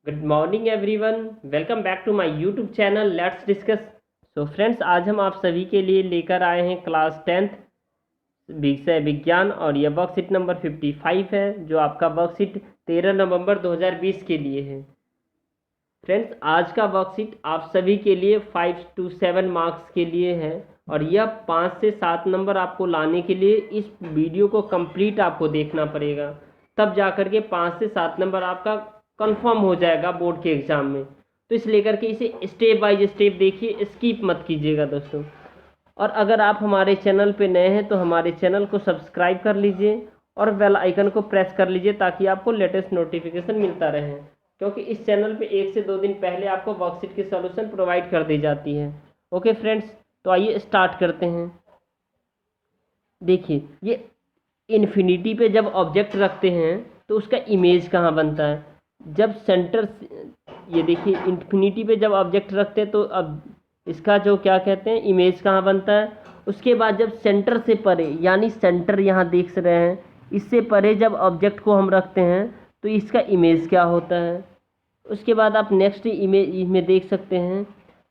Good morning everyone. Welcome back to my YouTube channel let's discuss. So friends, आज हम आप सभी के लिए लेकर आए हैं क्लास 10th विषय विज्ञान और यह वर्कशीट नंबर 55 है, जो आपका वर्कशीट 13 नवंबर 2020 के लिए है। फ्रेंड्स, आज का वर्कशीट आप सभी के लिए 5 to 7 मार्क्स के लिए है और यह 5 से 7 नंबर आपको लाने के लिए इस वीडियो को कंप्लीट आपको देखना पड़ेगा, तब जाकर के 5 से 7 नंबर आपका कंफर्म हो जाएगा बोर्ड के एग्ज़ाम में। तो इस लेकर के इसे स्टेप बाय स्टेप देखिए, स्किप मत कीजिएगा दोस्तों। और अगर आप हमारे चैनल पे नए हैं तो हमारे चैनल को सब्सक्राइब कर लीजिए और बेल आइकन को प्रेस कर लीजिए ताकि आपको लेटेस्ट नोटिफिकेशन मिलता रहे, क्योंकि इस चैनल पे 1 से 2 दिन पहले आपको वर्कशीट की सॉल्यूशन प्रोवाइड कर दी जाती है। ओके फ्रेंड्स, तो आइए स्टार्ट करते हैं। देखिए, ये इन्फिनिटी पे जब ऑब्जेक्ट रखते हैं तो उसका इमेज कहाँ बनता है। जब सेंटर, ये देखिए इन्फिनिटी पे जब ऑब्जेक्ट रखते हैं तो अब इसका जो क्या कहते हैं इमेज कहाँ बनता है। उसके बाद जब सेंटर से परे, यानी सेंटर यहाँ देख रहे हैं, इससे परे जब ऑब्जेक्ट को हम रखते हैं तो इसका इमेज क्या होता है। उसके बाद आप नेक्स्ट इमेज में देख सकते हैं,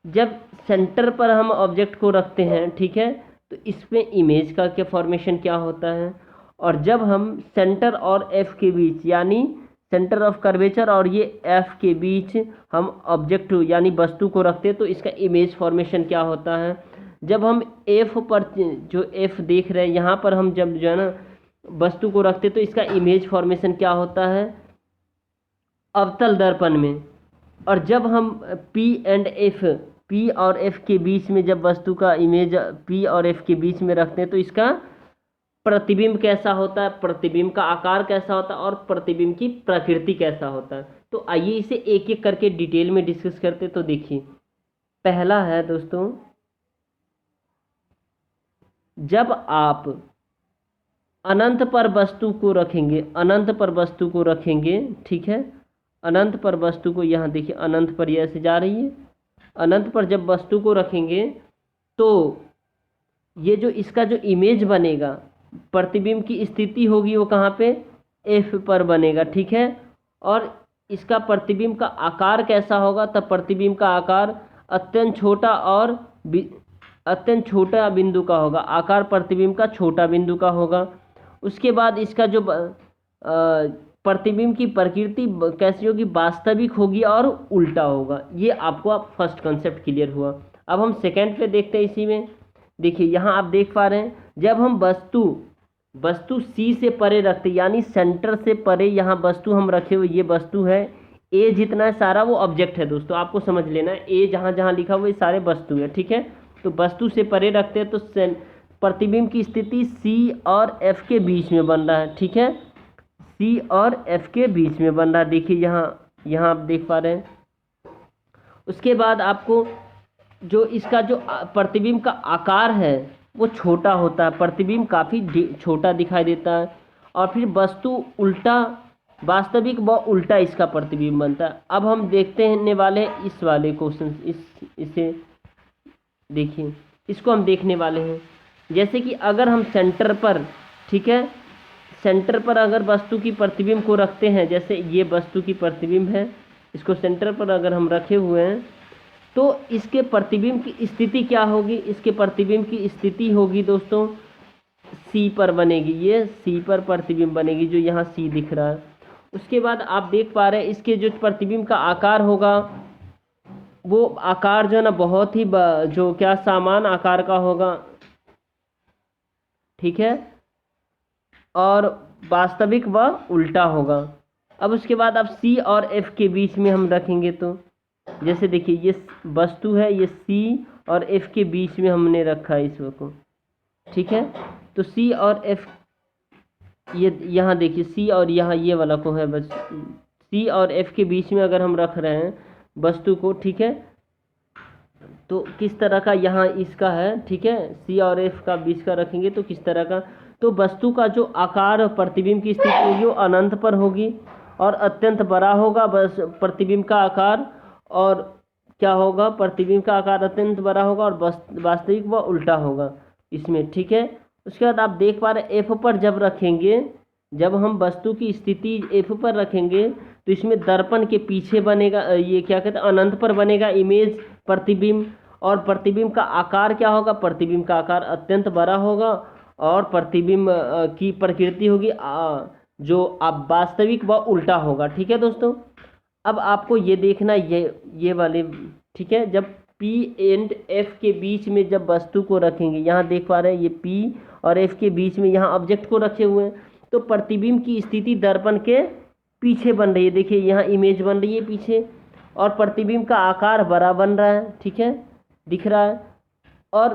जब सेंटर पर हम ऑब्जेक्ट को रखते हैं, ठीक है, तो इसमें इमेज का क्या फॉर्मेशन क्या होता है। और जब हम सेंटर और एफ के बीच, यानी सेंटर ऑफ कर्वेचर और ये एफ के बीच हम ऑब्जेक्ट यानी वस्तु को रखते हैं तो इसका इमेज फॉर्मेशन क्या होता है। जब हम एफ पर, जो एफ देख रहे हैं यहाँ पर, हम जब जो है ना वस्तु को रखते तो इसका इमेज फॉर्मेशन क्या होता है अवतल दर्पण में। और जब हम पी एंड एफ, पी और एफ के बीच में जब वस्तु का इमेज पी और एफ के बीच में रखते हैं तो इसका प्रतिबिंब कैसा होता है, प्रतिबिंब का आकार कैसा होता है और प्रतिबिंब की प्रकृति कैसा होता है। तो आइए इसे एक एक करके डिटेल में डिस्कस करते। तो देखिए, पहला है दोस्तों, जब आप अनंत पर वस्तु को रखेंगे, अनंत पर वस्तु को रखेंगे, ठीक है, अनंत पर वस्तु को, यहाँ देखिए अनंत पर ऐसे जा रही है, अनंत पर जब वस्तु को रखेंगे तो ये जो इसका जो इमेज बनेगा, प्रतिबिंब की स्थिति होगी वो कहाँ पे, एफ पर बनेगा, ठीक है। और इसका प्रतिबिंब का आकार कैसा होगा, तब प्रतिबिंब का आकार अत्यंत छोटा और अत्यंत छोटा बिंदु का होगा, आकार प्रतिबिंब का छोटा बिंदु का होगा। उसके बाद इसका जो प्रतिबिंब की प्रकृति कैसी होगी, वास्तविक होगी और उल्टा होगा। ये आपको फर्स्ट कंसेप्ट क्लियर हुआ। अब हम सेकंड पे देखते हैं। इसी में देखिए, यहाँ आप देख पा रहे हैं, जब हम वस्तु सी से परे रखते, यानी सेंटर से परे यहाँ वस्तु हम रखे हुए, ये वस्तु है, ए जितना है सारा वो ऑब्जेक्ट है दोस्तों, आपको समझ लेना है। ए जहाँ जहाँ लिखा हुआ ये सारे वस्तु है, ठीक है। तो वस्तु से परे रखते हैं तो प्रतिबिंब की स्थिति सी और एफ के बीच में बन रहा है, ठीक है, सी और एफ के बीच में बन रहा है। देखिए यहाँ आप देख पा रहे हैं। उसके बाद आपको जो इसका जो प्रतिबिंब का आकार है वो छोटा होता है, प्रतिबिंब काफ़ी छोटा दिखाई देता है। और फिर वस्तु उल्टा, वास्तविक व उल्टा इसका प्रतिबिंब बनता है। अब हम देखते हैं वाले इस वाले क्वेश्चन, इसे देखिए, इसको हम देखने वाले हैं। जैसे कि अगर हम सेंटर पर, ठीक है, सेंटर पर अगर वस्तु की प्रतिबिंब को रखते हैं, जैसे ये वस्तु की प्रतिबिंब है, इसको सेंटर पर अगर हम रखे हुए हैं तो इसके प्रतिबिंब की स्थिति क्या होगी, इसके प्रतिबिंब की स्थिति होगी दोस्तों सी पर बनेगी, ये सी पर प्रतिबिंब बनेगी, जो यहाँ सी दिख रहा है। उसके बाद आप देख पा रहे हैं इसके जो प्रतिबिंब का आकार होगा वो आकार जो है ना बहुत ही जो क्या समान आकार का होगा, ठीक है, और वास्तविक व उल्टा होगा। अब उसके बाद आप सी और एफ के बीच में हम रखेंगे तो जैसे देखिए ये वस्तु है, ये सी और एफ के बीच में हमने रखा है इसको, ठीक है। तो सी और एफ, ये यहाँ देखिए सी और यहाँ ये वाला को है, बस सी और एफ के बीच में अगर हम रख रहे हैं वस्तु को, ठीक है, तो किस तरह का यहाँ इसका है, ठीक है, सी और एफ का बीच का रखेंगे तो किस तरह का, तो वस्तु का जो आकार प्रतिबिंब की स्थिति होगी वो अनंत पर होगी और अत्यंत बड़ा होगा बस प्रतिबिंब का आकार, और क्या होगा, प्रतिबिंब का आकार अत्यंत बड़ा होगा और वास्तविक व उल्टा होगा इसमें, ठीक है। उसके बाद आप देख पा रहे एफ पर जब रखेंगे, जब हम वस्तु की स्थिति एफ पर रखेंगे तो इसमें दर्पण के पीछे बनेगा ये क्या कहते हैं, अनंत पर बनेगा इमेज प्रतिबिंब। और प्रतिबिंब का आकार क्या होगा, प्रतिबिंब का आकार अत्यंत बड़ा होगा। और प्रतिबिंब की प्रकृति होगी जो अब वास्तविक व उल्टा होगा। ठीक है दोस्तों, अब आपको ये देखना ये वाले, ठीक है, जब P एंड F के बीच में जब वस्तु को रखेंगे, यहाँ देख पा रहे हैं ये P और F के बीच में यहाँ ऑब्जेक्ट को रखे हुए हैं, तो प्रतिबिंब की स्थिति दर्पण के पीछे बन रही है। देखिए यहाँ इमेज बन रही है पीछे, और प्रतिबिंब का आकार बड़ा बन रहा है, ठीक है, दिख रहा है। और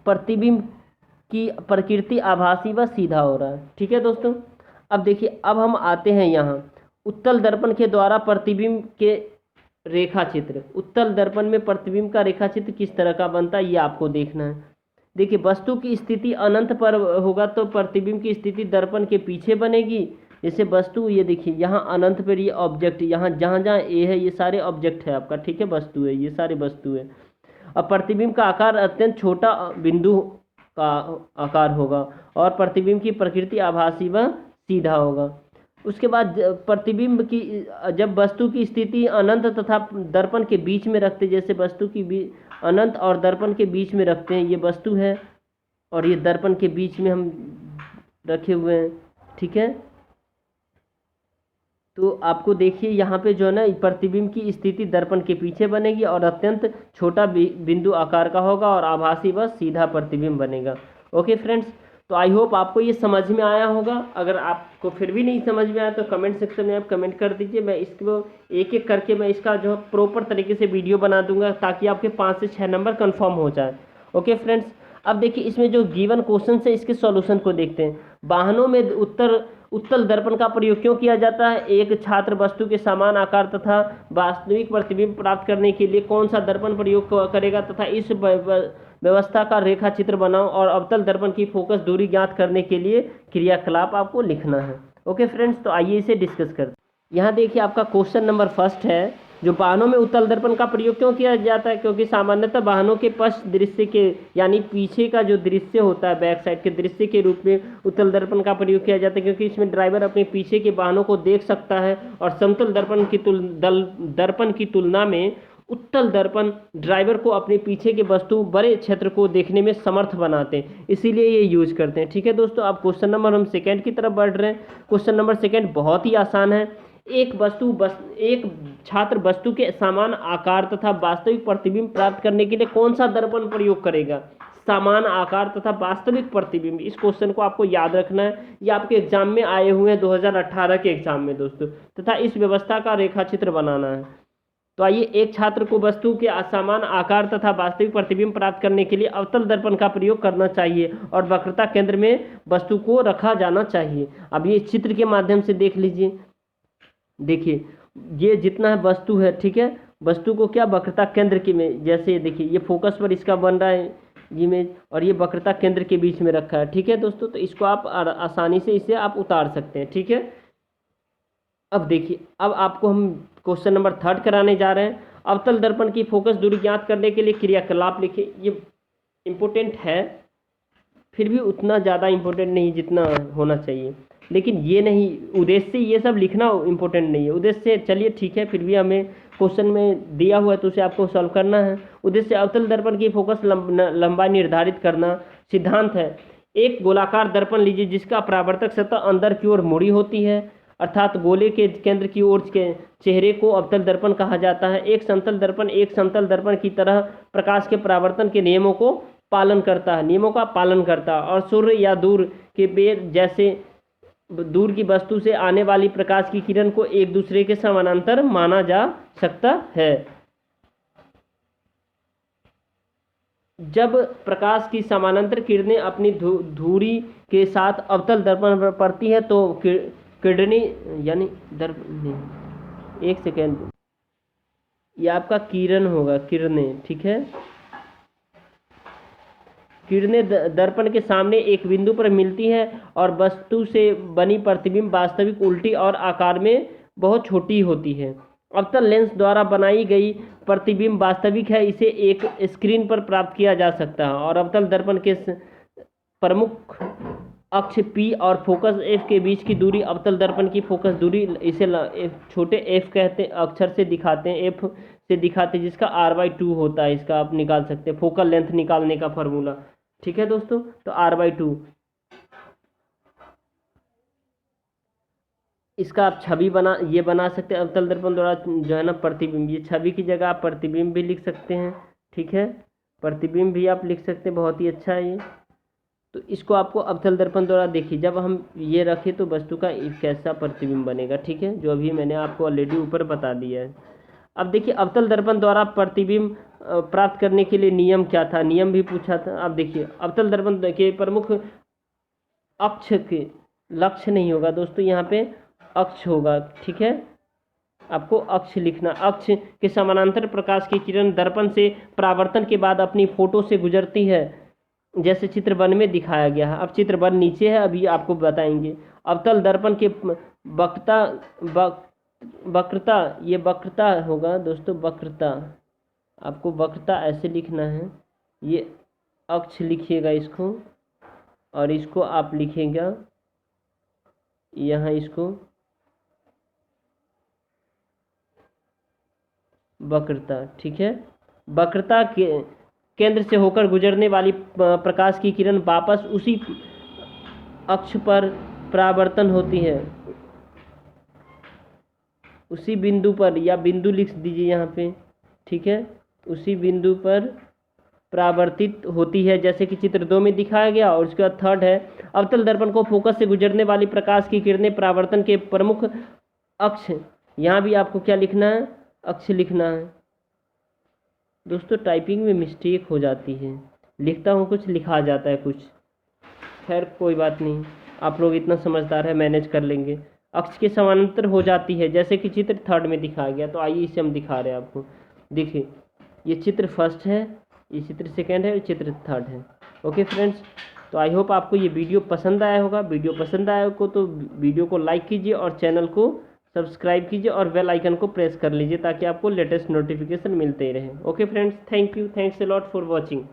प्रतिबिंब की प्रकृति आभासी व सीधा हो रहा है। ठीक है दोस्तों, अब देखिए, अब हम आते हैं यहाँ उत्तल दर्पण के द्वारा प्रतिबिंब के रेखा चित्र। उत्तल दर्पण में प्रतिबिंब का रेखा चित्र किस तरह का बनता है ये आपको देखना है। देखिए, वस्तु की स्थिति अनंत पर होगा तो प्रतिबिंब की स्थिति दर्पण के पीछे बनेगी। जैसे वस्तु, ये देखिए यहाँ अनंत पर ये ऑब्जेक्ट, यहाँ जहाँ जहाँ ए है ये सारे ऑब्जेक्ट है आपका, ठीक है, वस्तु है, ये सारे वस्तु है। अब प्रतिबिंब का आकार अत्यंत छोटा बिंदु का आकार होगा और प्रतिबिंब की प्रकृति आभासी व सीधा होगा। उसके बाद प्रतिबिंब की, जब वस्तु की स्थिति अनंत तथा दर्पण के बीच में रखते, जैसे वस्तु की अनंत और दर्पण के बीच में रखते हैं, ये वस्तु है और ये दर्पण के बीच में हम रखे हुए हैं, ठीक है। तो आपको देखिए यहाँ पे जो है ना, प्रतिबिंब की स्थिति दर्पण के पीछे बनेगी और अत्यंत छोटा बिंदु आकार का होगा और आभासी व सीधा प्रतिबिंब बनेगा। ओके फ्रेंड्स, तो आई होप आपको ये समझ में आया होगा। अगर आपको फिर भी नहीं समझ में आया तो कमेंट सेक्शन में आप कमेंट कर दीजिए, मैं इसको एक एक करके मैं इसका जो प्रॉपर तरीके से वीडियो बना दूंगा ताकि आपके 5 से 6 नंबर कंफर्म हो जाए। ओके फ्रेंड्स, अब देखिए इसमें जो गिवन क्वेश्चन है इसके सॉल्यूशन को देखते हैं। वाहनों में उत्तल दर्पण का प्रयोग क्यों किया जाता है? एक छात्र वस्तु के समान आकार तथा वास्तविक प्रतिबिंब प्राप्त करने के लिए कौन सा दर्पण प्रयोग करेगा तथा इस व्यवस्था का रेखा चित्र बनाओ और अवतल दर्पण की फोकस दूरी ज्ञात करने के लिए क्रियाकलाप आपको लिखना है। ओके फ्रेंड्स, तो आइए इसे डिस्कस करते हैं। यहाँ देखिए आपका क्वेश्चन नंबर फर्स्ट है, जो वाहनों में उत्तल दर्पण का प्रयोग क्यों किया जाता है? क्योंकि सामान्यतः वाहनों के पश्च दृश्य के यानी पीछे का जो दृश्य होता है, बैक साइड के दृश्य के रूप में उत्तल दर्पण का प्रयोग किया जाता है, क्योंकि इसमें ड्राइवर अपने पीछे के वाहनों को देख सकता है और समतल दर्पण की तुलना में उत्तल दर्पण ड्राइवर को अपने पीछे के वस्तु बड़े क्षेत्र को देखने में समर्थ बनाते हैं, इसीलिए ये यूज करते हैं। ठीक है दोस्तों, अब क्वेश्चन नंबर हम सेकंड की तरफ बढ़ रहे हैं। क्वेश्चन नंबर सेकंड बहुत ही आसान है। एक छात्र वस्तु के समान आकार तथा वास्तविक प्रतिबिंब प्राप्त करने के लिए कौन सा दर्पण प्रयोग करेगा? समान आकार तथा वास्तविक प्रतिबिंब, इस क्वेश्चन को आपको याद रखना है। ये आपके एग्जाम में आए हुए हैं 2018 के एग्जाम में दोस्तों, तथा इस व्यवस्था का रेखा चित्र बनाना है। तो आइए, एक छात्र को वस्तु के असमान आकार तथा वास्तविक प्रतिबिंब प्राप्त करने के लिए अवतल दर्पण का प्रयोग करना चाहिए और वक्रता केंद्र में वस्तु को रखा जाना चाहिए। अब ये चित्र के माध्यम से देख लीजिए। देखिए ये जितना है वस्तु है, ठीक है, वस्तु को क्या वक्रता केंद्र के में, जैसे देखिए ये फोकस पर इसका बन रहा है इमेज और ये वक्रता केंद्र के बीच में रखा है। ठीक है दोस्तों, तो इसको आप आसानी से इसे आप उतार सकते हैं। ठीक है, अब देखिए, अब आपको हम क्वेश्चन नंबर थर्ड कराने जा रहे हैं। अवतल दर्पण की फोकस दूरी ज्ञात करने के लिए क्रियाकलाप लिखिए। ये इम्पोर्टेंट है, फिर भी उतना ज़्यादा इम्पोर्टेंट नहीं जितना होना चाहिए, लेकिन ये नहीं, उद्देश्य ये सब लिखना इम्पोर्टेंट नहीं है। उद्देश्य चलिए ठीक है, फिर भी हमें क्वेश्चन में दिया हुआ है तो उसे आपको सॉल्व करना है। उद्देश्य अवतल दर्पण की फोकस लंबाई निर्धारित करना। सिद्धांत है, एक गोलाकार दर्पण लीजिए जिसका परावर्तक सतह अंदर की ओर मुड़ी होती है, अर्थात गोले के केंद्र की ओर के चेहरे को अवतल दर्पण कहा जाता है। एक समतल दर्पण की तरह प्रकाश के परावर्तन के नियमों का पालन करता है और सूर्य या दूर के बेर जैसे दूर की वस्तु से आने वाली प्रकाश की किरण को एक दूसरे के समानांतर माना जा सकता है। जब प्रकाश की समानांतर किरणें अपनी धुरी के साथ अवतल दर्पण पर पड़ती है तो किरणें यानी एक सेकेंड, ये आपका किरण होगा, किरणें, ठीक है। किरणें दर्पण के सामने एक बिंदु पर मिलती है और वस्तु से बनी प्रतिबिंब वास्तविक उल्टी और आकार में बहुत छोटी होती है। अवतल लेंस द्वारा बनाई गई प्रतिबिंब वास्तविक है, इसे एक स्क्रीन पर प्राप्त किया जा सकता है और अवतल दर्पण के प्रमुख अक्ष P और फोकस F के बीच की दूरी अवतल दर्पण की फोकस दूरी, इसे छोटे f कहते हैं, अक्षर से दिखाते हैं, f से दिखाते हैं, जिसका r/2 होता है। इसका आप निकाल सकते हैं, फोकल लेंथ निकालने का फॉर्मूला। ठीक है दोस्तों, तो r/2 इसका आप छवि बना सकते हैं अवतल दर्पण द्वारा जो है ना प्रतिबिंब। ये छवि की जगह आप प्रतिबिंब भी लिख सकते हैं। ठीक है, प्रतिबिंब भी आप लिख सकते हैं, बहुत ही अच्छा है ये। तो इसको आपको अवतल दर्पण द्वारा देखिए, जब हम ये रखें तो वस्तु का कैसा प्रतिबिंब बनेगा। ठीक है, जो अभी मैंने आपको ऑलरेडी ऊपर बता दिया है। अब देखिए अवतल दर्पण द्वारा प्रतिबिंब प्राप्त करने के लिए नियम क्या था, नियम भी पूछा था। अब देखिए अवतल दर्पण के प्रमुख अक्ष के, लक्ष्य नहीं होगा दोस्तों, यहाँ पे अक्ष होगा। ठीक है, आपको अक्ष लिखना। अक्ष के समानांतर प्रकाश की किरण दर्पण से परावर्तन के बाद अपनी फोटो से गुजरती है, जैसे चित्र 1 में दिखाया गया है। अब चित्र 1 नीचे है, अभी आपको बताएंगे। अवतल दर्पण के वक्रता, ये वक्रता होगा दोस्तों, वक्रता, आपको वक्रता ऐसे लिखना है। ये अक्ष लिखिएगा इसको, और इसको आप लिखेगा यहाँ, इसको वक्रता। ठीक है, वक्रता के केंद्र से होकर गुजरने वाली प्रकाश की किरण वापस उसी अक्ष पर परावर्तन होती है, उसी बिंदु पर, या बिंदु लिख दीजिए यहाँ पे। ठीक है, उसी बिंदु पर परावर्तित होती है, जैसे कि चित्र 2 में दिखाया गया। और उसके बाद थर्ड है, अवतल दर्पण को फोकस से गुजरने वाली प्रकाश की किरणें परावर्तन के प्रमुख अक्ष, यहाँ भी आपको क्या लिखना है, अक्ष लिखना है। दोस्तों टाइपिंग में मिस्टेक हो जाती है, लिखता हूँ कुछ, लिखा जाता है कुछ, खैर कोई बात नहीं, आप लोग इतना समझदार है, मैनेज कर लेंगे। अक्ष के समानांतर हो जाती है, जैसे कि चित्र 3 में दिखाया गया। तो आइए इसे हम दिखा रहे हैं आपको। देखिए ये चित्र 1 है, ये चित्र 2 है, चित्र 3 है। ओके फ्रेंड्स, तो आई होप आपको ये वीडियो पसंद आया होगा। वीडियो पसंद आया हो तो वीडियो को लाइक कीजिए और चैनल को सब्सक्राइब कीजिए और बेल आइकन को प्रेस कर लीजिए, ताकि आपको लेटेस्ट नोटिफिकेशन मिलते ही रहे। Okay friends, thank you, thanks a lot for watching.